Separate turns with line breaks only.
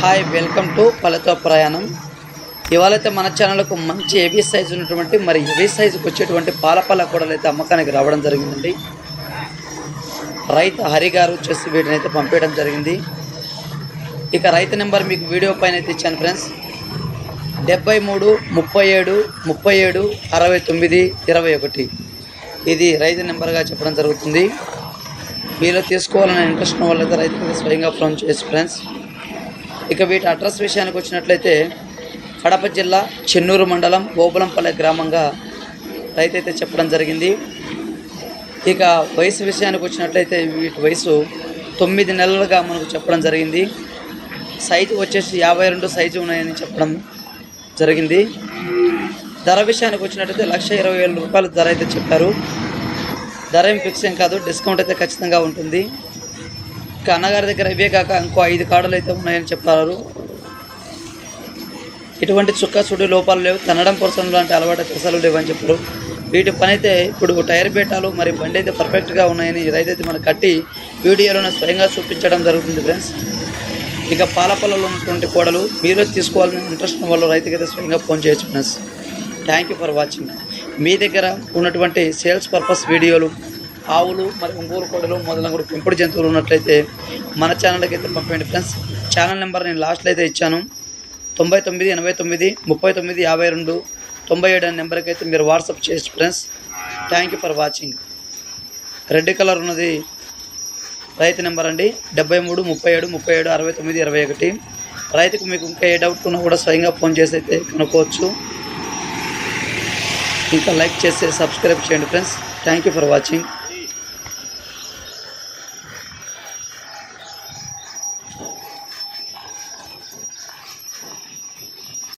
Hi, welcome to పల్లెతో ప్రయాణం. ఇవాళైతే మన ఛానల్కు మంచి హెవీ సైజు ఉన్నటువంటి హెవీ సైజుకి వచ్చేటువంటి పాల కూడలు అయితే అమ్మకానికి రావడం జరిగిందండి. రైతు హరి గారు వచ్చేసి వీటిని అయితే పంపించడం జరిగింది. ఇక రైతు నెంబర్ మీకు వీడియో పైన అయితే ఇచ్చాను ఫ్రెండ్స్. 73 37 37 69 21. ఇది రైతు నెంబర్గా చెప్పడం జరుగుతుంది. మీలో తీసుకోవాలనే ఇంట్రెస్ట్ ఉన్న వాళ్ళైతే రైతుకి స్వయంగా ఫోన్ చేసి ఫ్రెండ్స్. ఇక వీటి అడ్రస్ విషయానికి వచ్చినట్లయితే కడప జిల్లా చెన్నూరు మండలం ఓబులంపల్లె గ్రామంగా రైతు అయితే చెప్పడం జరిగింది. ఇక వయసు విషయానికి వచ్చినట్లయితే వీటి వయసు 9 నెలలుగా మనకు చెప్పడం జరిగింది. సైజు వచ్చేసి 52 సైజు ఉన్నాయని చెప్పడం జరిగింది. ధర విషయానికి వచ్చినట్లయితే 1,20,000 రూపాయలు ధర అయితే చెప్పారు. ధర ఏం ఫిక్స్ ఏం కాదు, డిస్కౌంట్ అయితే ఖచ్చితంగా ఉంటుంది. ఇక అన్నగారి దగ్గర ఇవే కాక ఇంకో 5 కాడలు అయితే ఉన్నాయని చెప్పారు. ఇటువంటి చుక్క సుడి లోపాలు లేవు, తన్నడం పొరసడం లాంటి అలవాటు అసలు లేవని చెప్పారు. వీటి పని అయితే ఇప్పుడు టైర్ బేటాలు బండి అయితే పర్ఫెక్ట్గా ఉన్నాయని రైతు అయితే మనకు కట్టి వీడియోలోనే స్వయంగా చూపించడం జరుగుతుంది ఫ్రెండ్స్. ఇక పాలపల్లలో ఉన్నటువంటి కోడలు మీరు తీసుకోవాలని ఇంట్రెస్ట్ ఉన్న వాళ్ళు రైతుకి అయితే స్వయంగా ఫోన్ చేయొచ్చు friends. Thank you for watching. మీ దగ్గర ఉన్నటువంటి సేల్స్ పర్పస్ వీడియోలు, ఆవులు ఒంగోలు కోడలు మొదలగు పెంపుడు జంతువులు ఉన్నట్లయితే మన ఛానల్కి అయితే పంపండి ఫ్రెండ్స్. ఛానల్ నెంబర్ నేను లాస్ట్లో అయితే ఇచ్చాను. 99 89 39 52 97 అనే నెంబర్కి అయితే మీరు వాట్సాప్ చేయొచ్చు friends. Thank you for watching. Red colour ఉన్నది రైతు నెంబర్ అండి, 73 37 37 69 21. రైతుకు మీకు ఇంకా ఏ డౌట్ ఉన్నా కూడా స్వయంగా ఫోన్ చేసి అయితే కనుక్కోవచ్చు. ఇంకా లైక్ చేసి సబ్స్క్రైబ్ చేయండి friends. Thank you for watching.